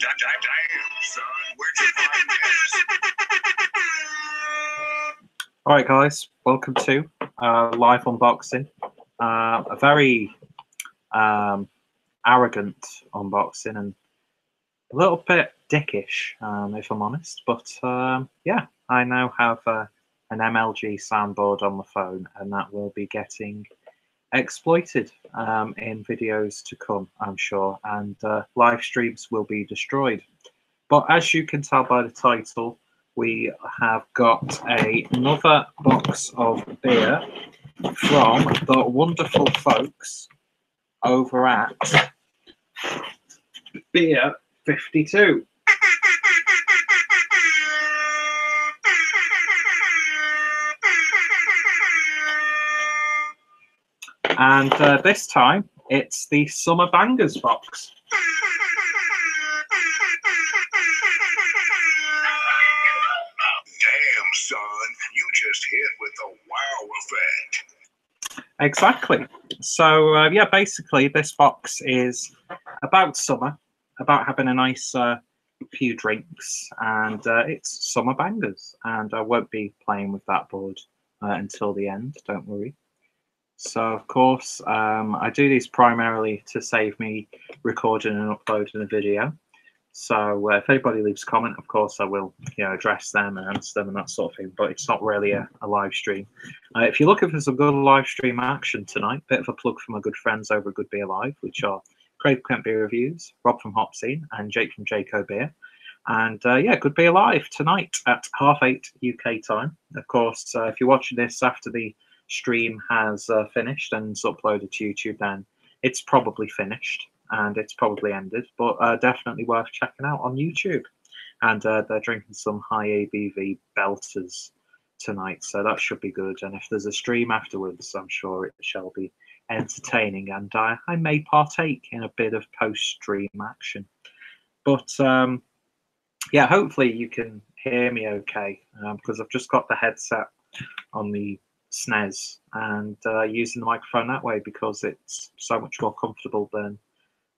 Damn, son, where'd you find this? Alright guys, welcome to live unboxing. A very arrogant unboxing and a little bit dickish, if I'm honest. But yeah, I now have an MLG soundboard on the phone, and that will be getting exploited in videos to come, I'm sure, and live streams will be destroyed. But as you can tell by the title, we have got another box of beer from the wonderful folks over at Beer52. And this time, it's the Summer Bangers box. Damn, son, you just hit with the wow effect. Exactly. So, yeah, basically, this box is about summer, about having a nice few drinks, and it's Summer Bangers. And I won't be playing with that board until the end, don't worry. So, of course, I do these primarily to save me recording and uploading a video. So if anybody leaves a comment, of course, I will address them and answer them and that sort of thing. But it's not really a live stream. If you're looking for some good live stream action tonight, bit of a plug for my good friends over at Good Beer Live, which are Craig Kent Beer Reviews, Rob from Hop Scene, and Jake from Jaco Beer. And yeah, Good Beer Live tonight at 8:30 UK time. Of course, if you're watching this after the stream has finished and it's uploaded to YouTube, then it's probably finished and it's probably ended, but definitely worth checking out on YouTube. And they're drinking some high ABV belters tonight, so that should be good. And if there's a stream afterwards, I'm sure it shall be entertaining, and I may partake in a bit of post-stream action. But yeah, hopefully you can hear me okay, because I've just got the headset on the SNES and using the microphone that way because it's so much more comfortable than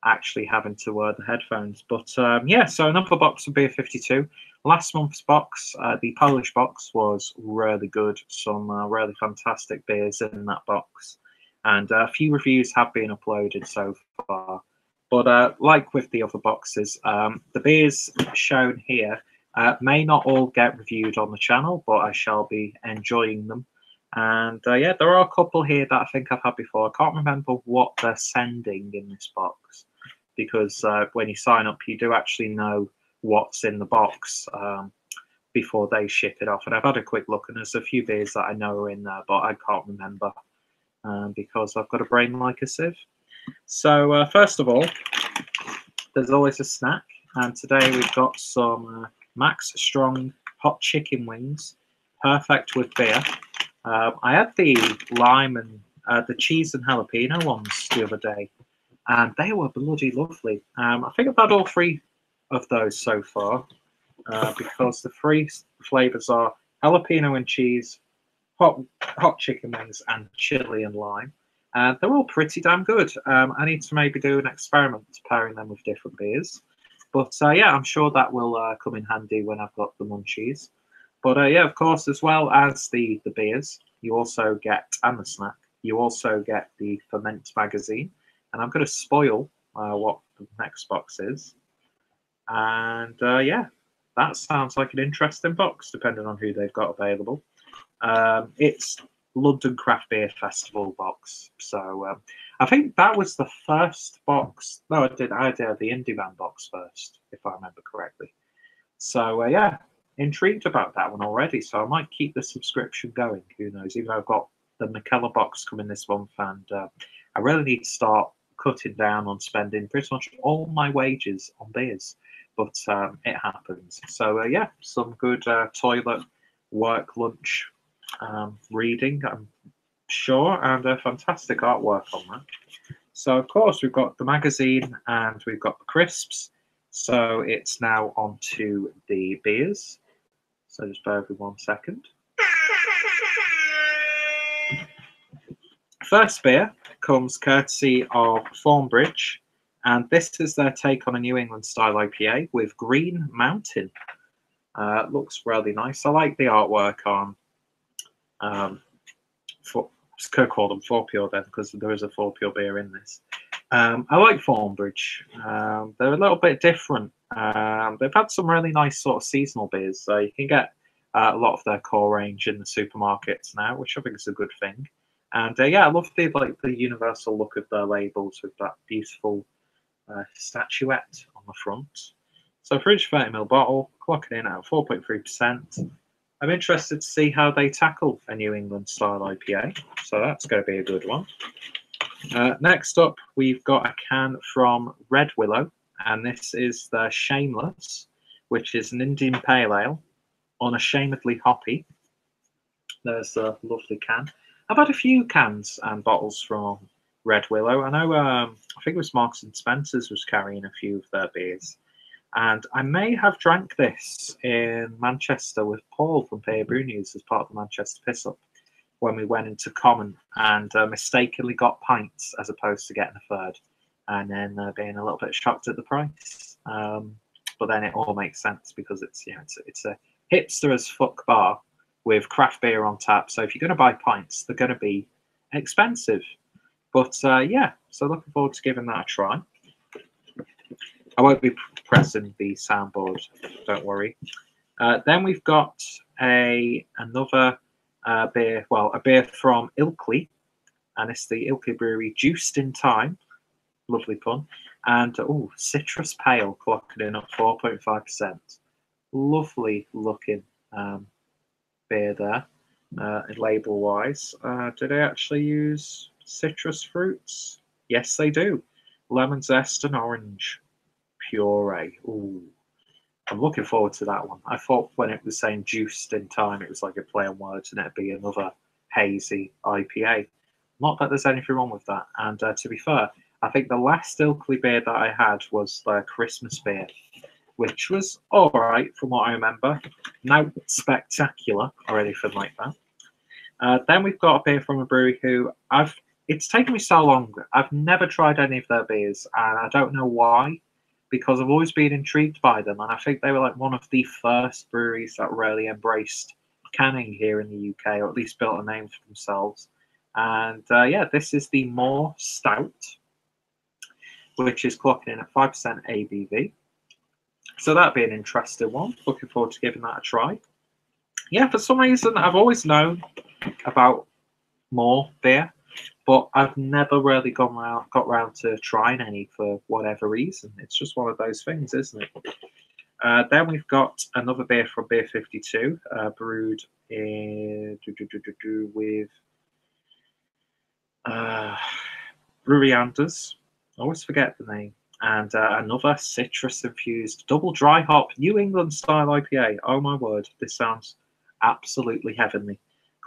actually having to wear the headphones. But yeah, so another box of Beer52. Last month's box, the Polish box, was really good. Some really fantastic beers in that box, and a few reviews have been uploaded so far. But like with the other boxes, the beers shown here may not all get reviewed on the channel, but I shall be enjoying them. And yeah, there are a couple here that I think I've had before. I can't remember what they're sending in this box, because when you sign up, you do actually know what's in the box before they ship it off. And I've had a quick look, and there's a few beers that I know are in there, but I can't remember because I've got a brain like a sieve. So first of all, there's always a snack. And today we've got some Max Strong hot chicken wings, perfect with beer. I had the lime and the cheese and jalapeno ones the other day, and they were bloody lovely. I think I've had all three of those so far because the three flavors are jalapeno and cheese, hot chicken wings, and chili and lime. They're all pretty damn good. I need to maybe do an experiment pairing them with different beers. But yeah, I'm sure that will come in handy when I've got the munchies. But yeah, of course, as well as the beers, you also get, and the snack, you also get the Ferment magazine. And I'm going to spoil what the next box is. And yeah, that sounds like an interesting box, depending on who they've got available. It's London Craft Beer Festival box. So I think that was the first box. No, I did the Indie Man box first, if I remember correctly. So yeah, intrigued about that one already, so I might keep the subscription going. Who knows? Even though I've got the McKellar box coming this month, and I really need to start cutting down on spending pretty much all my wages on beers. But it happens. So yeah, some good toilet, work, lunch reading, I'm sure, and fantastic artwork on that. So of course we've got the magazine and we've got the crisps. So it's now on to the beers. So just bear with me 1 second. First beer comes courtesy of Thornbridge, And this is their take on a New England style IPA with Green Mountain. Looks really nice. I like the artwork on. I could call them 4 Pure then, because there is a 4 Pure beer in this. I like Thornbridge. They're a little bit different. They've had some really nice sort of seasonal beers, so you can get a lot of their core range in the supermarkets now, which I think is a good thing. And yeah, I love the universal look of their labels with that beautiful statuette on the front. So for each 30ml bottle, clocking in at 4.3%. I'm interested to see how they tackle a New England style IPA. So that's going to be a good one. Next up, we've got a can from Red Willow, and this is the Shameless, which is an Indian Pale Ale, unashamedly hoppy. There's a lovely can. I've had a few cans and bottles from Red Willow. I know, I think it was Marks and Spencer's was carrying a few of their beers. And I may have drank this in Manchester with Paul from Beer52's as part of the Manchester Piss Up when we went into Common and mistakenly got pints as opposed to getting a third, and then being a little bit shocked at the price. But then it all makes sense because it's a hipster as fuck bar with craft beer on tap. So if you're going to buy pints, they're going to be expensive. But yeah, so looking forward to giving that a try. I won't be pressing the soundboard, don't worry. Then we've got another beer, well, a beer from Ilkley, and it's the Ilkley Brewery Juiced in Time. Lovely pun. And Citrus Pale, clocking in at 4.5%. Lovely looking beer there, label wise. Do they actually use citrus fruits? Yes, they do. Lemon zest and orange puree. Ooh, I'm looking forward to that one. I thought when it was saying Juiced in Time, it was like a play on words and it'd be another hazy IPA. Not that there's anything wrong with that. And to be fair, I think the last Ilkley beer that I had was their Christmas beer, which was all right from what I remember. Not spectacular or anything like that. Then we've got a beer from a brewery who it's taken me so long. I've never tried any of their beers, and I don't know why, because I've always been intrigued by them. And I think they were like one of the first breweries that really embraced canning here in the UK, or at least built a name for themselves. And yeah, this is the More Stout, which is clocking in at 5% ABV. So that'd be an interesting one. Looking forward to giving that a try. Yeah, for some reason, I've always known about More beer, but I've never really got round to trying any for whatever reason. It's just one of those things, isn't it? Then we've got another beer from Beer52, brewed with Brewery Anders. I always forget the name. And another citrus-infused double dry hop New England style IPA. Oh my word, this sounds absolutely heavenly.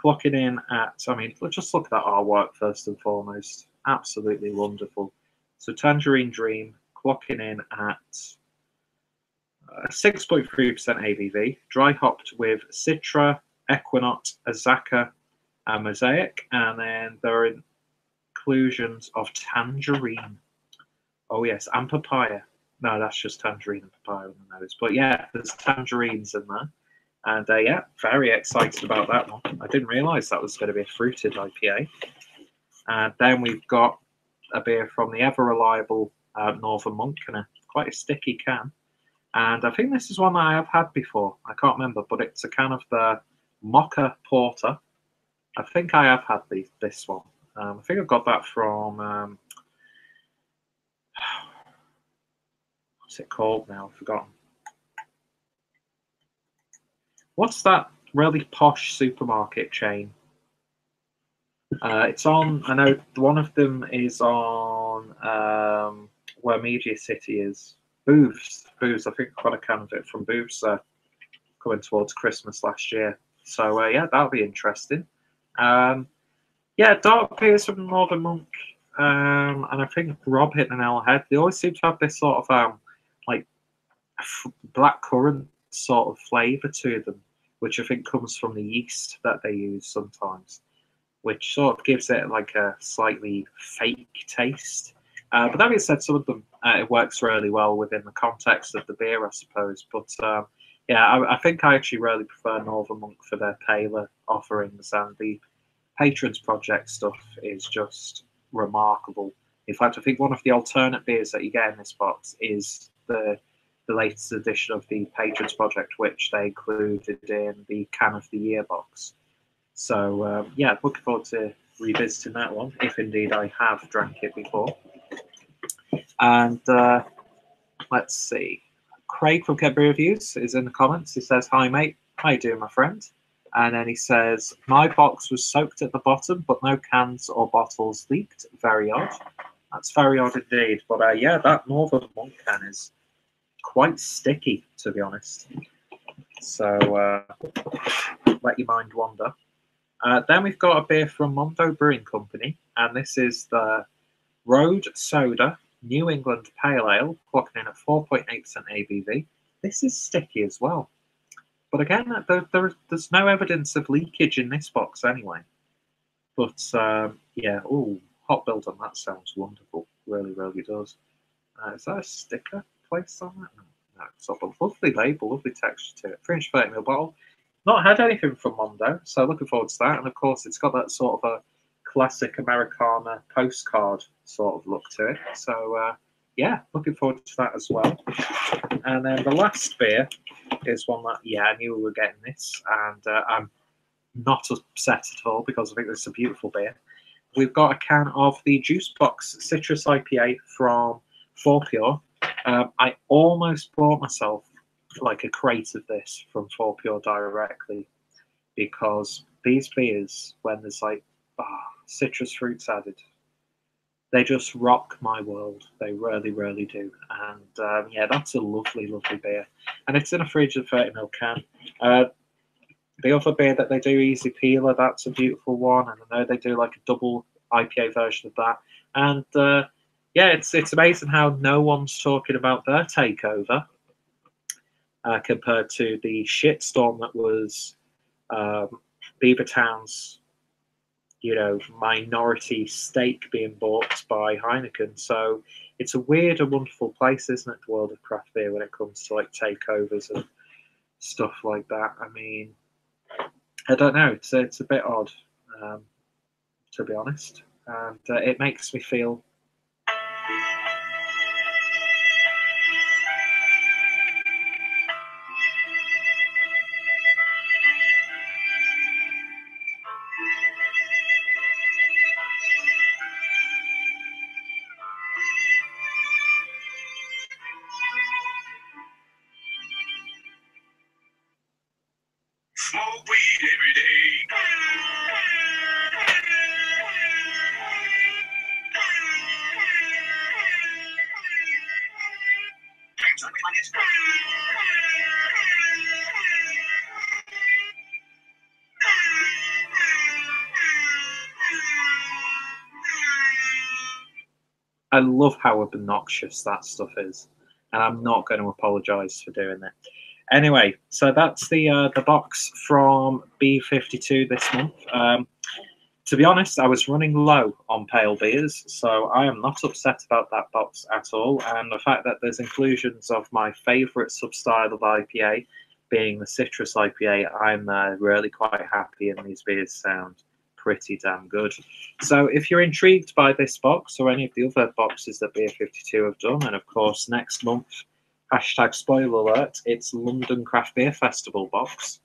Clocking in at, I mean, let's just look at that artwork first and foremost. Absolutely wonderful. So Tangerine Dream, clocking in at 6.3% ABV, dry hopped with Citra, Equinox, Azaka, and Mosaic, and then there are inclusions of tangerine. Oh yes, and papaya. No, that's just tangerine and papaya on the nose. But yeah, there's tangerines in there. And yeah, very excited about that one. I didn't realise that was going to be a fruited IPA. And then we've got a beer from the ever-reliable Northern Monk in quite a sticky can. And I think this is one that I have had before. I can't remember, but it's a can of the Mocha Porter. I think I have had this one. I think I got that from... what's it called now? I've forgotten. What's that really posh supermarket chain? It's on, I know one of them is on where Media City is. Booths, I think I got a can of it from Booths coming towards Christmas last year. So yeah, that'll be interesting. Yeah, dark beers from Northern Monk, and I think Rob hit the nail on the head. They always seem to have this sort of like black currant sort of flavour to them, which I think comes from the yeast that they use sometimes, which sort of gives it like a slightly fake taste. But that being said, some of them it works really well within the context of the beer, I suppose. But yeah, I think I actually really prefer Northern Monk for their paler offerings, and the Patrons Project stuff is just remarkable. In fact, I think one of the alternate beers that you get in this box is the latest edition of the Patrons Project, which they included in the Can of the Year box. So yeah, looking forward to revisiting that one, if indeed I have drank it before. And let's see. Craig from Beer Reviews is in the comments. He says, "Hi mate, how you doing, my friend?" And then he says, "My box was soaked at the bottom, but no cans or bottles leaked. Very odd." That's very odd indeed. But yeah, that Northern Monk can is quite sticky, to be honest. So let your mind wander. Then we've got a beer from Mondo Brewing Company, and this is the Road Soda New England Pale Ale, clocking in at 4.8% ABV. This is sticky as well. But again, there's no evidence of leakage in this box anyway. But yeah, ooh, hot build on that sounds wonderful. Really, really does. Is that a sticker placed on that? No, it's not. But lovely label, lovely texture to it. 330ml bottle. Not had anything from Mondo, so looking forward to that. And of course, it's got that sort of a classic Americana postcard sort of look to it. So yeah, looking forward to that as well. And then the last beer is one that, yeah, I knew we were getting this, and I'm not upset at all because I think this is a beautiful beer. We've got a can of the Juice Box Citrus IPA from 4Pure. I almost bought myself like a crate of this from 4Pure directly, because these beers, when there's like citrus fruits added, they just rock my world. They really, really do. And yeah, that's a lovely, lovely beer. And it's in a 330ml can. The other beer that they do, Easy Peeler, that's a beautiful one. And I know they do like a double IPA version of that. And yeah, it's amazing how no one's talking about their takeover compared to the shitstorm that was Beavertown's, you know, minority stake being bought by Heineken. So it's a weird and wonderful place, isn't it, the world of craft beer, when it comes to like takeovers and stuff like that. I mean, I don't know. It's a bit odd, to be honest, and it makes me feel. Smoke weed every day. Depends on which one it is. I love how obnoxious that stuff is, and I'm not going to apologise for doing that. Anyway, so that's the box from B52 this month. To be honest, I was running low on pale beers, so I am not upset about that box at all. And the fact that there's inclusions of my favourite sub-style of IPA, being the citrus IPA, I'm really quite happy, and these beers sound pretty damn good. So if you're intrigued by this box or any of the other boxes that Beer52 have done, and of course next month, hashtag spoiler alert, it's London Craft Beer Festival box,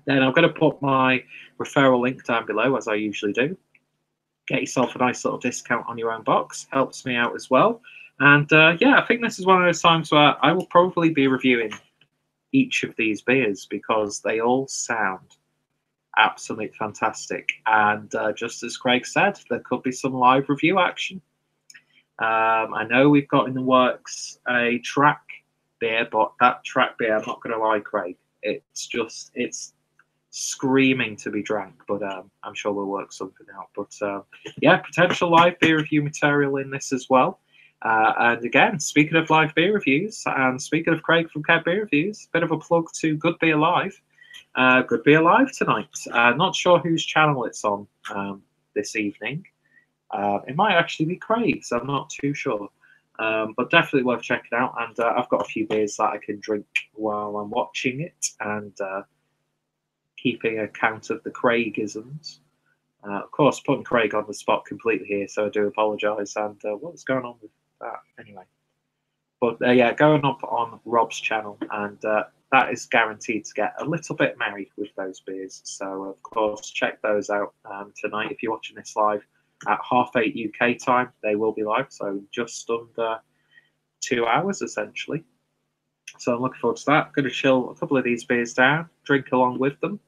then I'm going to put my referral link down below, as I usually do. Get yourself a nice little discount on your own box. Helps me out as well. And yeah, I think this is one of those times where I will probably be reviewing each of these beers, because they all sound absolutely fantastic. And just as Craig said, there could be some live review action. I know we've got in the works a track beer, but that track beer, I'm not going to lie, Craig, it's screaming to be drank, but I'm sure we'll work something out. But yeah, potential live beer review material in this as well. And again, speaking of live beer reviews, and speaking of Craig from Beer Reviews, bit of a plug to Good Beer Live. Good Beer Live tonight. Not sure whose channel it's on this evening, It might actually be Craig's, I'm not too sure. But definitely worth checking out. And I've got a few beers that I can drink while I'm watching it and keeping account of the Craigisms. Of course, putting Craig on the spot completely here, so I do apologise. And what's going on with that anyway? But yeah, going up on Rob's channel, and that is guaranteed to get a little bit merry with those beers. So, of course, check those out tonight if you're watching this live at 8:30 UK time. They will be live, so just under 2 hours essentially. So I'm looking forward to that. I'm going to chill a couple of these beers down, drink along with them.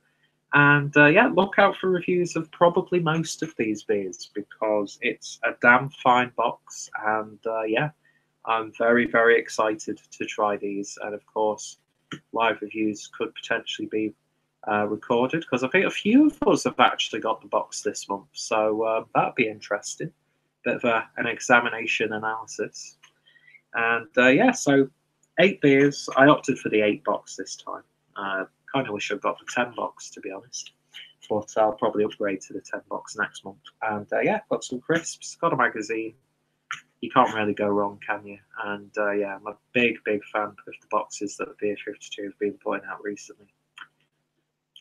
And yeah, look out for reviews of probably most of these beers because it's a damn fine box. And yeah, I'm very, very excited to try these. And of course, live reviews could potentially be recorded because I think a few of us have actually got the box this month. So that'd be interesting. Bit of an examination analysis. And yeah, so 8 beers. I opted for the 8 box this time. Kind of wish I'd got the 10 box, to be honest. But I'll probably upgrade to the 10 box next month. And yeah, got some crisps, got a magazine. You can't really go wrong, can you? And yeah, I'm a big, big fan of the boxes that Beer52 have been putting out recently.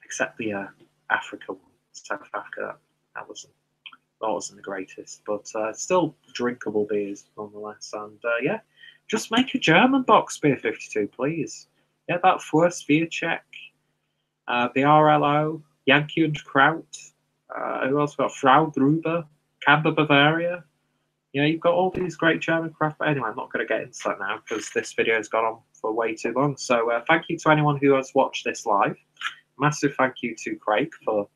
Except the Africa one, South Africa. That wasn't the greatest, but still drinkable beers nonetheless. And yeah, just make a German box, Beer52, please. Yeah, that first beer check. The RLO, Yankee und Kraut. Who else got? Frau Gruber, Camber Bavaria. Yeah, you've got all these great German craft. But anyway, I'm not going to get into that now because this video has gone on for way too long. So thank you to anyone who has watched this live. Massive thank you to Craig for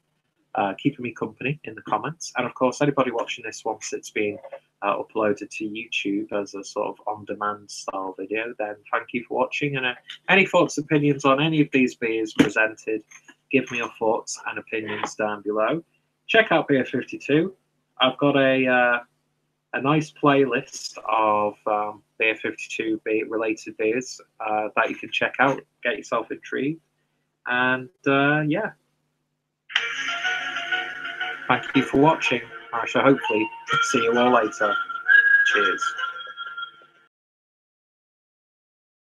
keeping me company in the comments. And of course, anybody watching this once it's been uploaded to YouTube as a sort of on-demand style video, then thank you for watching. And any thoughts, opinions on any of these beers presented, give me your thoughts and opinions down below. Check out Beer52. I've got a nice playlist of Beer52 related beers that you can check out, get yourself intrigued. And yeah, thank you for watching. I shall hopefully see you all later. Cheers.